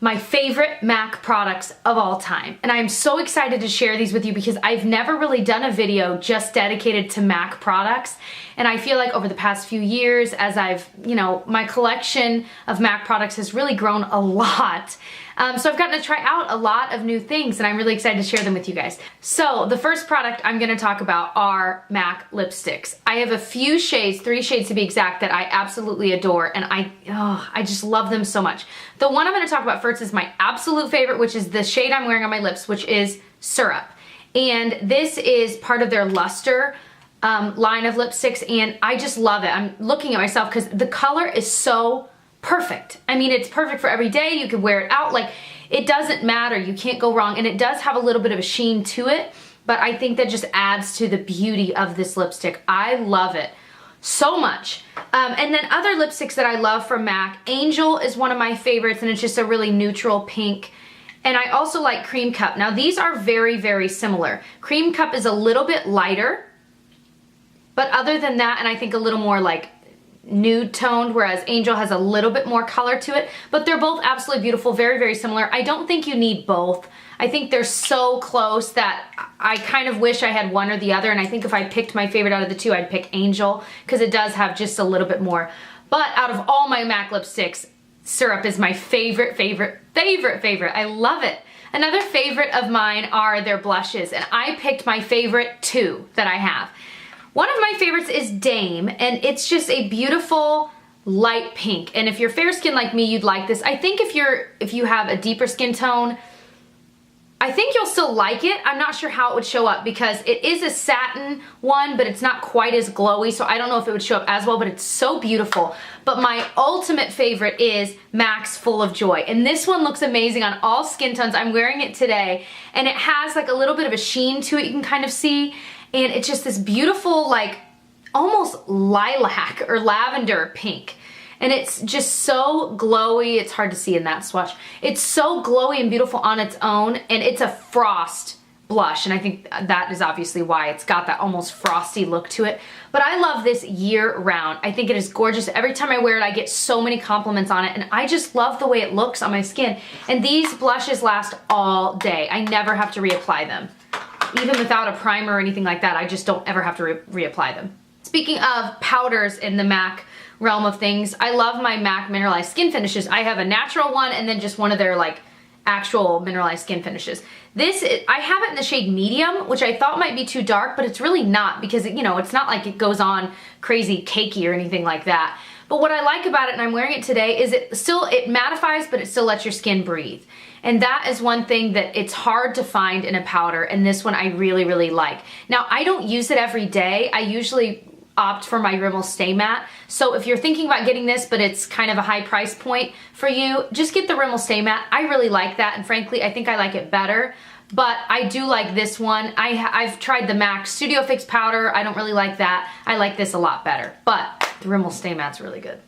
my favorite MAC products of all time. And I'm so excited to share these with you because I've never really done a video just dedicated to MAC products. And I feel like over the past few years, as I've, my collection of MAC products has really grown a lot. So I've gotten to try out a lot of new things and I'm really excited to share them with you guys. So the first product I'm gonna talk about are MAC lipsticks. I have a few shades, 3 shades to be exact, that I absolutely adore and I just love them so much. The one I'm gonna talk about first is my absolute favorite, which is the shade I'm wearing on my lips, which is Syrup. And this is part of their Luster line of lipsticks and I just love it. I'm looking at myself because the color is so perfect. I mean, it's perfect for every day. You could wear it out. Like, it doesn't matter. You can't go wrong. And it does have a little bit of a sheen to it, but I think that just adds to the beauty of this lipstick. I love it so much. And then other lipsticks that I love from MAC, Angel is one of my favorites and it's just a really neutral pink. And I also like Cream Cup. Now these are very, very similar. Cream Cup is a little bit lighter, but other than that, and I think a little more like nude toned, whereas Angel has a little bit more color to it, but they're both absolutely beautiful, very, very similar. I don't think you need both. I think they're so close that I kind of wish I had one or the other, and I think if I picked my favorite out of the two, I'd pick Angel, because it does have just a little bit more. But out of all my MAC lipsticks, Syrup is my favorite, favorite, favorite, favorite. I love it. Another favorite of mine are their blushes, and I picked my favorite 2 that I have. One of my favorites is Dame, and it's just a beautiful light pink. And if you're fair skinned like me, you'd like this. I think if you have a deeper skin tone, I think you'll still like it. I'm not sure how it would show up because it is a satin one, but it's not quite as glowy, so I don't know if it would show up as well, but it's so beautiful. But my ultimate favorite is MAC's Full of Joy. And this one looks amazing on all skin tones. I'm wearing it today, and it has like a little bit of a sheen to it, you can kind of see. And it's just this beautiful, like, almost lilac or lavender pink. And it's just so glowy. It's hard to see in that swatch. It's so glowy and beautiful on its own. And it's a frost blush. And I think that is obviously why it's got that almost frosty look to it. But I love this year round. I think it is gorgeous. Every time I wear it, I get so many compliments on it. And I just love the way it looks on my skin. And these blushes last all day. I never have to reapply them. Even without a primer or anything like that, I just don't ever have to reapply them. Speaking of powders in the MAC realm of things, I love my MAC Mineralized Skin Finishes. I have a natural one and then just one of their like actual mineralized skin finishes. I have it in the shade Medium, which I thought might be too dark, but it's really not because, it's not like it goes on crazy cakey or anything like that. But what I like about it, and I'm wearing it today, is it mattifies, but it still lets your skin breathe. And that is one thing that it's hard to find in a powder, and this one I really, really like. Now, I don't use it every day. I usually opt for my Rimmel Stay Matte. So if you're thinking about getting this, but it's kind of a high price point for you, just get the Rimmel Stay Matte. I really like that, and frankly, I think I like it better. But I do like this one. I've tried the MAC Studio Fix powder. I don't really like that. I like this a lot better. But the Rimmel Stay Matte's really good.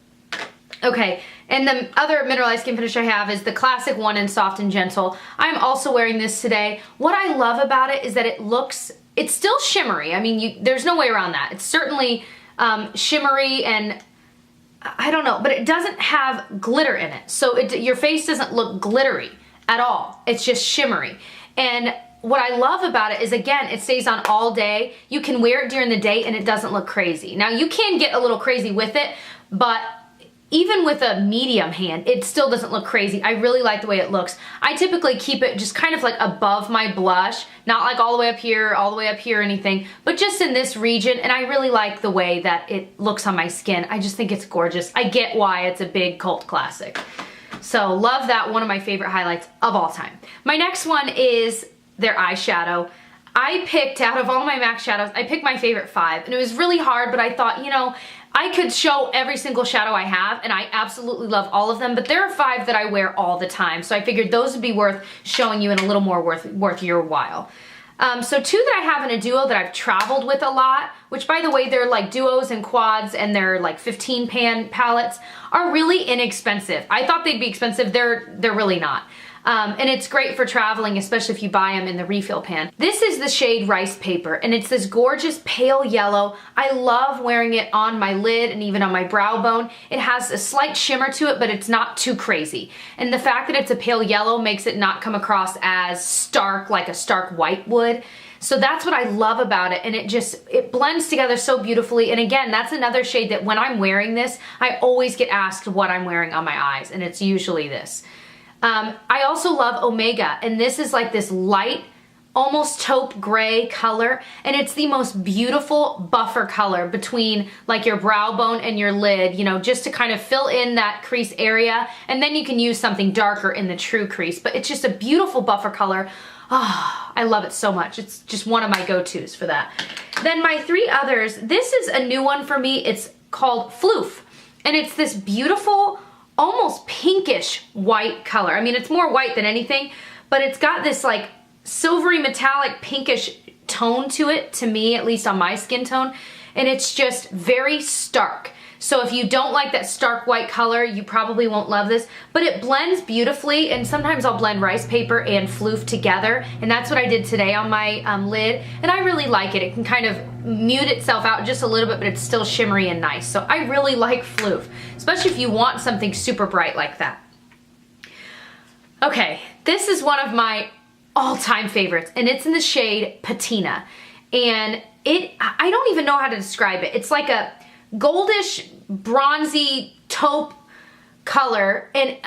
Okay, and the other mineralized skin finish I have is the classic one in Soft and Gentle. I'm also wearing this today. What I love about it is that it's still shimmery. I mean, there's no way around that. It's certainly shimmery and I don't know, but it doesn't have glitter in it. So your face doesn't look glittery at all. It's just shimmery. And what I love about it is, again, it stays on all day. You can wear it during the day and it doesn't look crazy. Now, you can get a little crazy with it, but even with a medium hand, it still doesn't look crazy. I really like the way it looks. I typically keep it just kind of like above my blush, not like all the way up here, or anything, but just in this region, and I really like the way that it looks on my skin. I just think it's gorgeous. I get why it's a big cult classic. So love that, one of my favorite highlights of all time. My next one is their eyeshadow. I picked, out of all my MAC shadows, I picked my favorite 5, and it was really hard, but I thought, I could show every single shadow I have, and I absolutely love all of them, but there are 5 that I wear all the time, so I figured those would be worth showing you and a little more worth your while. So 2 that I have in a duo that I've traveled with a lot, which by the way, they're like duos and quads, and they're like 15 pan palettes, are really inexpensive. I thought they'd be expensive, they're really not. And it's great for traveling, especially if you buy them in the refill pan. This is the shade Rice Paper, and it's this gorgeous pale yellow. I love wearing it on my lid and even on my brow bone. It has a slight shimmer to it, but it's not too crazy. And the fact that it's a pale yellow makes it not come across as stark like a stark white would. So that's what I love about it, and it blends together so beautifully. And again, that's another shade that when I'm wearing this, I always get asked what I'm wearing on my eyes, and it's usually this. I also love Omega, and this is like this light, almost taupe gray color, and it's the most beautiful buffer color between like your brow bone and your lid, you know, just to kind of fill in that crease area, and then you can use something darker in the true crease, but it's just a beautiful buffer color. Oh, I love it so much. It's just one of my go-tos for that. Then my three others, this is a new one for me. It's called Floof, and it's this beautiful, almost pinkish white color. I mean, it's more white than anything, but it's got this like silvery metallic pinkish tone to it, to me, at least on my skin tone, and it's just very stark. So if you don't like that stark white color, you probably won't love this, but it blends beautifully, and sometimes I'll blend Rice Paper and Floof together, and that's what I did today on my lid, and I really like it. It can kind of mute itself out just a little bit, but it's still shimmery and nice. So I really like Floof, especially if you want something super bright like that. Okay, this is one of my all-time favorites, and it's in the shade Patina, and I don't even know how to describe it. It's like a goldish, bronzy taupe color, and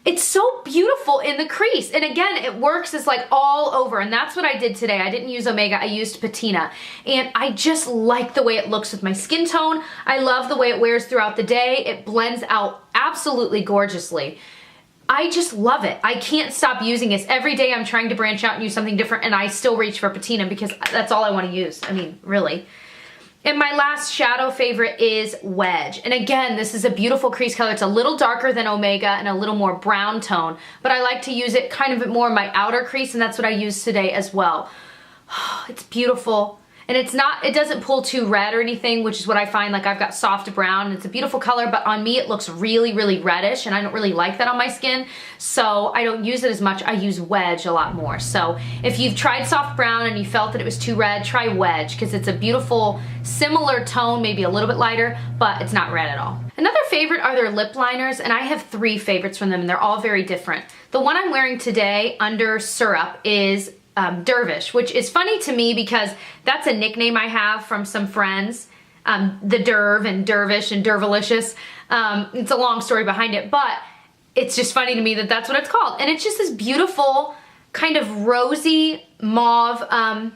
it's so beautiful in the crease. And again, it works as like all over, and that's what I did today. I didn't use Omega, I used Patina, and I just like the way it looks with my skin tone. I love the way it wears throughout the day. It blends out absolutely gorgeously. I just love it. I can't stop using this. Every day I'm trying to branch out and use something different, and I still reach for Patina because that's all I want to use. I mean, really. And my last shadow favorite is Wedge. And again, this is a beautiful crease color. It's a little darker than Omega and a little more brown tone, but I like to use it kind of more in my outer crease, and that's what I used today as well. It's beautiful. And it doesn't pull too red or anything, which is what I find. Like, I've got soft brown, and it's a beautiful color, but on me it looks really, really reddish, and I don't really like that on my skin, so I don't use it as much. I use Wedge a lot more. So if you've tried soft brown and you felt that it was too red, try Wedge, because it's a beautiful, similar tone, maybe a little bit lighter, but it's not red at all. Another favorite are their lip liners, and I have three favorites from them, and they're all very different. The one I'm wearing today under Syrup is Dervish, which is funny to me because that's a nickname I have from some friends, the Derv and Dervish and Dervalicious. It's a long story behind it, but it's just funny to me that that's what it's called. And it's just this beautiful kind of rosy mauve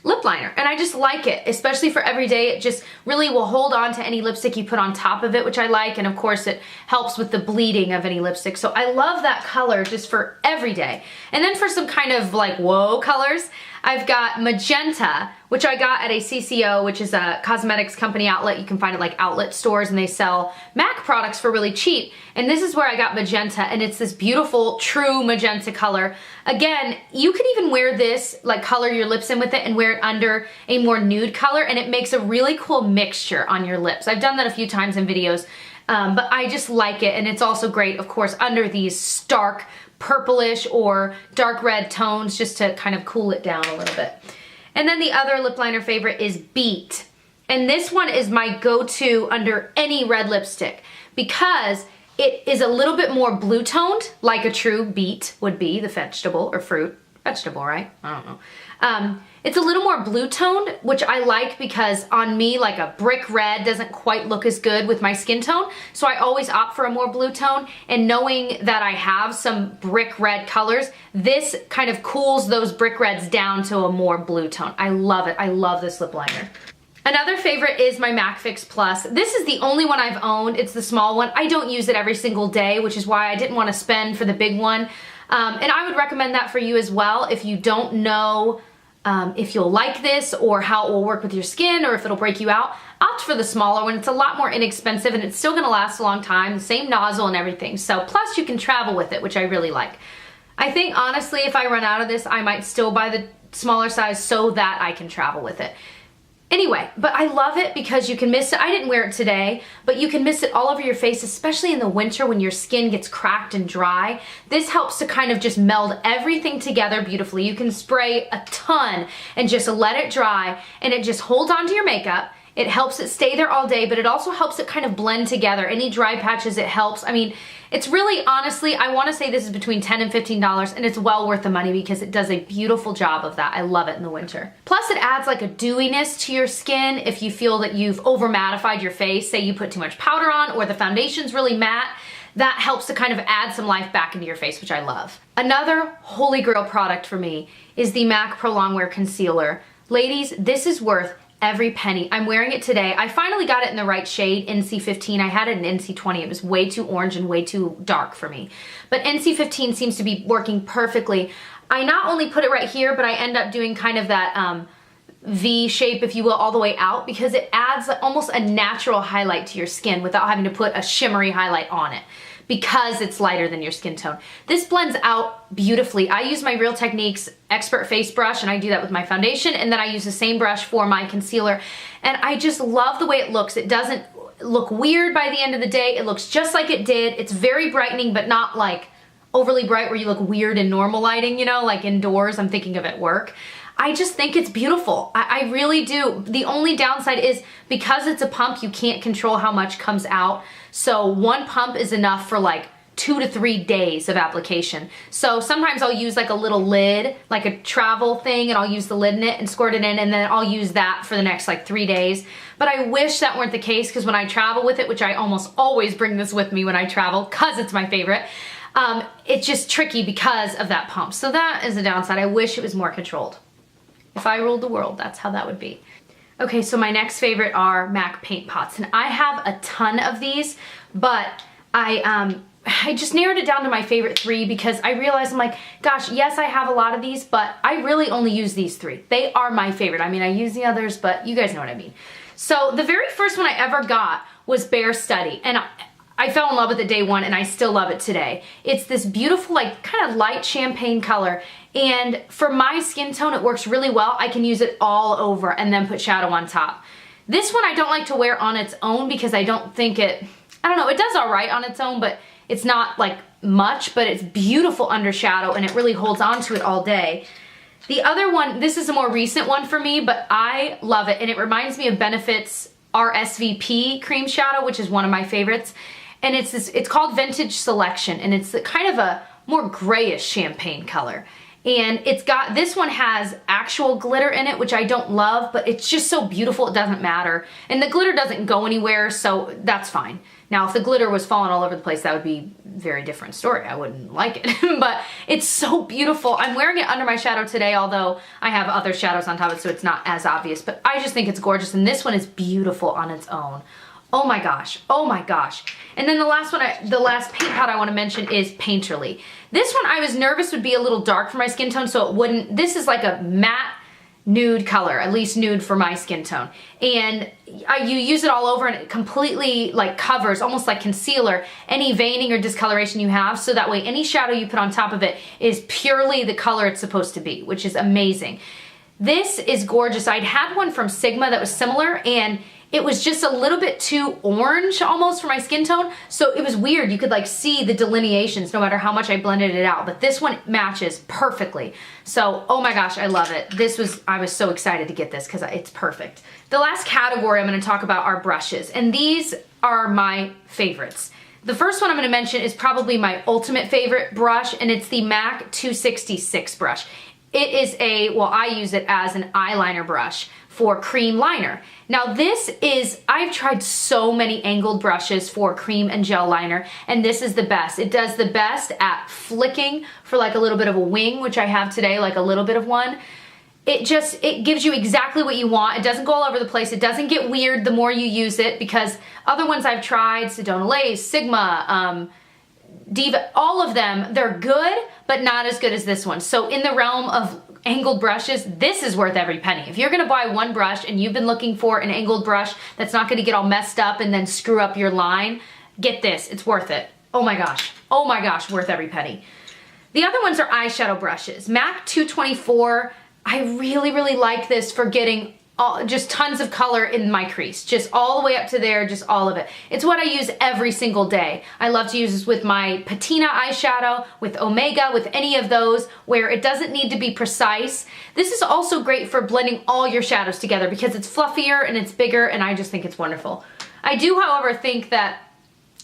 lip liner, and I just like it, especially for every day. It just really will hold on to any lipstick you put on top of it, which I like, and of course it helps with the bleeding of any lipstick. So I love that color just for every day. And then for some kind of like whoa colors, I've got Magenta, which I got at a CCO, which is a cosmetics company outlet. You can find it like outlet stores, and they sell MAC products for really cheap. And this is where I got Magenta, and it's this beautiful, true magenta color. Again, you could even wear this, like color your lips in with it and wear it under a more nude color, and it makes a really cool mixture on your lips. I've done that a few times in videos, but I just like it, and it's also great, of course, under these stark purplish or dark red tones, just to kind of cool it down a little bit. And then the other lip liner favorite is Beat. And this one is my go-to under any red lipstick because it is a little bit more blue toned, like a true beet would be, the vegetable or fruit. Vegetable, right? I don't know. It's a little more blue toned, which I like because on me, like a brick red doesn't quite look as good with my skin tone. So I always opt for a more blue tone. And knowing that I have some brick red colors, this kind of cools those brick reds down to a more blue tone. I love it. I love this lip liner. Another favorite is my MAC Fix Plus. This is the only one I've owned. It's the small one. I don't use it every single day, which is why I didn't want to spend for the big one. And I would recommend that for you as well if you don't know if you'll like this or how it will work with your skin or if it'll break you out. Opt for the smaller one. It's a lot more inexpensive and it's still going to last a long time. The same nozzle and everything. So plus you can travel with it, which I really like. I think honestly if I run out of this, I might still buy the smaller size so that I can travel with it. Anyway, but I love it because you can mist it. I didn't wear it today, but you can mist it all over your face, especially in the winter when your skin gets cracked and dry. This helps to kind of just meld everything together beautifully. You can spray a ton and just let it dry, and it just holds onto your makeup. It helps it stay there all day, but it also helps it kind of blend together. Any dry patches, it helps. I mean, it's really, honestly, I want to say this is between $10 and $15, and it's well worth the money because it does a beautiful job of that. I love it in the winter. Plus, it adds like a dewiness to your skin if you feel that you've over mattified your face. Say you put too much powder on or the foundation's really matte. That helps to kind of add some life back into your face, which I love. Another holy grail product for me is the MAC Pro Longwear Concealer. Ladies, this is worth every penny. I'm wearing it today. I finally got it in the right shade, NC15. I had it in NC20. It was way too orange and way too dark for me. But NC15 seems to be working perfectly. I not only put it right here, but I end up doing kind of that V shape, if you will, all the way out, because it adds almost a natural highlight to your skin without having to put a shimmery highlight on it, because it's lighter than your skin tone. This blends out beautifully. I use my Real Techniques Expert Face Brush, and I do that with my foundation, and then I use the same brush for my concealer, and I just love the way it looks. It doesn't look weird by the end of the day. It looks just like it did. It's very brightening, but not like overly bright where you look weird in normal lighting, you know, like indoors. I'm thinking of at work. I just think it's beautiful. I really do. The only downside is because it's a pump, you can't control how much comes out. So one pump is enough for like 2 to 3 days of application. So sometimes I'll use like a little lid, like a travel thing, and I'll use the lid in it and squirt it in, and then I'll use that for the next like 3 days. But I wish that weren't the case, because when I travel with it, which I almost always bring this with me when I travel, because it's my favorite, it's just tricky because of that pump. So that is a downside. I wish it was more controlled. If I ruled the world, that's how that would be. Okay, so my next favorite are MAC paint pots, and I have a ton of these, but I just narrowed it down to my favorite 3 because I realized, I'm like, gosh, yes, I have a lot of these, but I really only use these 3. They are my favorite. I mean, I use the others, but you guys know what I mean. So the very first one I ever got was Bare Study, and I fell in love with it day one, and I still love it today. It's this beautiful, like, kind of light champagne color, and for my skin tone, it works really well. I can use it all over and then put shadow on top. This one I don't like to wear on its own because I don't think it, I don't know, it does all right on its own, but it's not like much, but it's beautiful under shadow, and it really holds on to it all day. The other one, this is a more recent one for me, but I love it, and it reminds me of Benefit's RSVP cream shadow, which is one of my favorites. And it's called Vintage Selection, and it's kind of a more grayish champagne color. And this one has actual glitter in it, which I don't love, but it's just so beautiful it doesn't matter. And the glitter doesn't go anywhere, so that's fine. Now, if the glitter was falling all over the place, that would be a very different story. I wouldn't like it, but it's so beautiful. I'm wearing it under my shadow today, although I have other shadows on top of it, so it's not as obvious, but I just think it's gorgeous, and this one is beautiful on its own. Oh my gosh, oh my gosh. And then the last one, the last paint pot I want to mention is Painterly. This one I was nervous would be a little dark for my skin tone, so it wouldn't. This is like a matte nude color, at least nude for my skin tone. And you use it all over, and it completely like covers, almost like concealer, any veining or discoloration you have, so that way any shadow you put on top of it is purely the color it's supposed to be, which is amazing. This is gorgeous. I'd had one from Sigma that was similar, and it was just a little bit too orange almost for my skin tone, so it was weird. You could like see the delineations no matter how much I blended it out, but this one matches perfectly. So, oh my gosh, I love it. I was so excited to get this because it's perfect. The last category I'm going to talk about are brushes, and these are my favorites. The first one I'm going to mention is probably my ultimate favorite brush, and it's the MAC 266 brush. It is I use it as an eyeliner brush for cream liner. Now I've tried so many angled brushes for cream and gel liner, and this is the best. It does the best at flicking for like a little bit of a wing, which I have today, like a little bit of one. It gives you exactly what you want. It doesn't go all over the place. It doesn't get weird the more you use it, because other ones I've tried, Sedona Lace, Sigma, Diva, all of them, they're good, but not as good as this one. So in the realm of angled brushes, this is worth every penny. If you're gonna buy one brush and you've been looking for an angled brush that's not gonna get all messed up and then screw up your line, get this, it's worth it. Oh my gosh, worth every penny. The other ones are eyeshadow brushes. MAC 224, I really, really like this for getting just tons of color in my crease, just all the way up to there, just all of it. It's what I use every single day. I love to use this with my patina eyeshadow, with Omega, with any of those where it doesn't need to be precise. This is also great for blending all your shadows together because it's fluffier and it's bigger, and I just think it's wonderful. I do, however, think that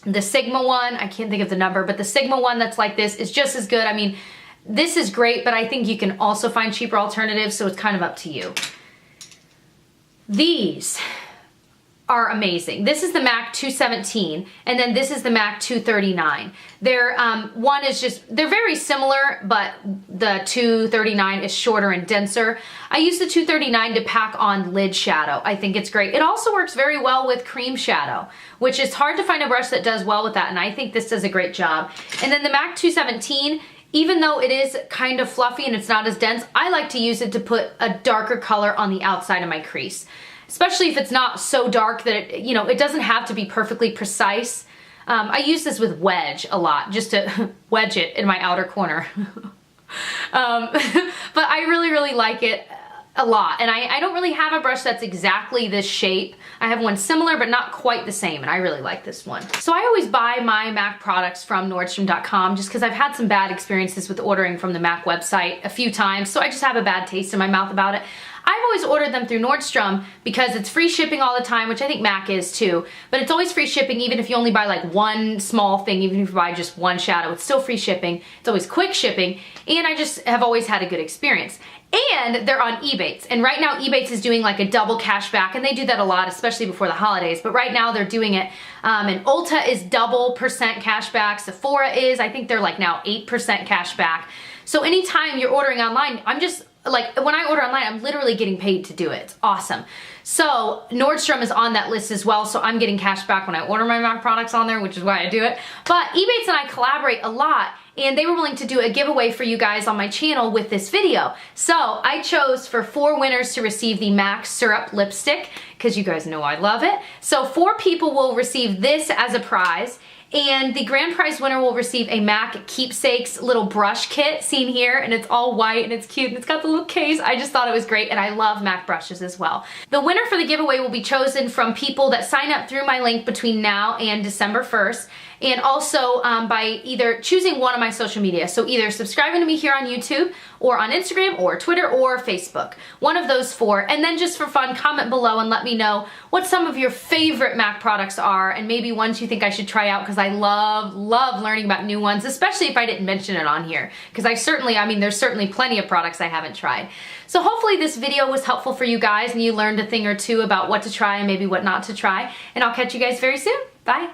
the Sigma one, I can't think of the number, but the Sigma one that's like this is just as good. I mean, this is great, but I think you can also find cheaper alternatives, so it's kind of up to you. These are amazing. This is the MAC 217, and then this is the MAC 239. They're, one is just, they're very similar, but the 239 is shorter and denser. I use the 239 to pack on lid shadow. I think it's great. It also works very well with cream shadow, which is hard to find a brush that does well with that, and I think this does a great job. And then the MAC 217, even though it is kind of fluffy and it's not as dense, I like to use it to put a darker color on the outside of my crease. Especially if it's not so dark that it, you know, it doesn't have to be perfectly precise. I use this with Wedge a lot, just to wedge it in my outer corner. But I really like it a lot, and I don't really have a brush that's exactly this shape. I have one similar but not quite the same, and I really like this one. So I always buy my MAC products from Nordstrom.com just because I've had some bad experiences with ordering from the MAC website a few times, so I just have a bad taste in my mouth about it. I've always ordered them through Nordstrom because it's free shipping all the time, which I think MAC is too, but it's always free shipping even if you only buy like one small thing, even if you buy just one shadow, it's still free shipping. It's always quick shipping, and I just have always had a good experience. And they're on Ebates, and right now Ebates is doing like a double cash back, and they do that a lot, especially before the holidays, but right now they're doing it, and Ulta is double percent cash back, Sephora is, I think they're like now 8% cash back. So anytime you're ordering online, I'm just, like, when I order online, I'm literally getting paid to do it. It's awesome. So Nordstrom is on that list as well, so I'm getting cash back when I order my MAC products on there, which is why I do it. But Ebates and I collaborate a lot, and they were willing to do a giveaway for you guys on my channel with this video. So I chose for 4 winners to receive the MAC Syrup Lipstick, because you guys know I love it. So 4 people will receive this as a prize, and the grand prize winner will receive a MAC Keepsakes little brush kit seen here, and it's all white and it's cute and it's got the little case. I just thought it was great, and I love MAC brushes as well. The winner for the giveaway will be chosen from people that sign up through my link between now and December 1st, and also by either choosing one of my social media. So either subscribing to me here on YouTube or on Instagram or Twitter or Facebook. One of those 4. And then just for fun, comment below and let me know what some of your favorite MAC products are, and maybe ones you think I should try out, because I love learning about new ones, especially if I didn't mention it on here. Because I mean, there's certainly plenty of products I haven't tried. So hopefully this video was helpful for you guys and you learned a thing or two about what to try and maybe what not to try. And I'll catch you guys very soon. Bye.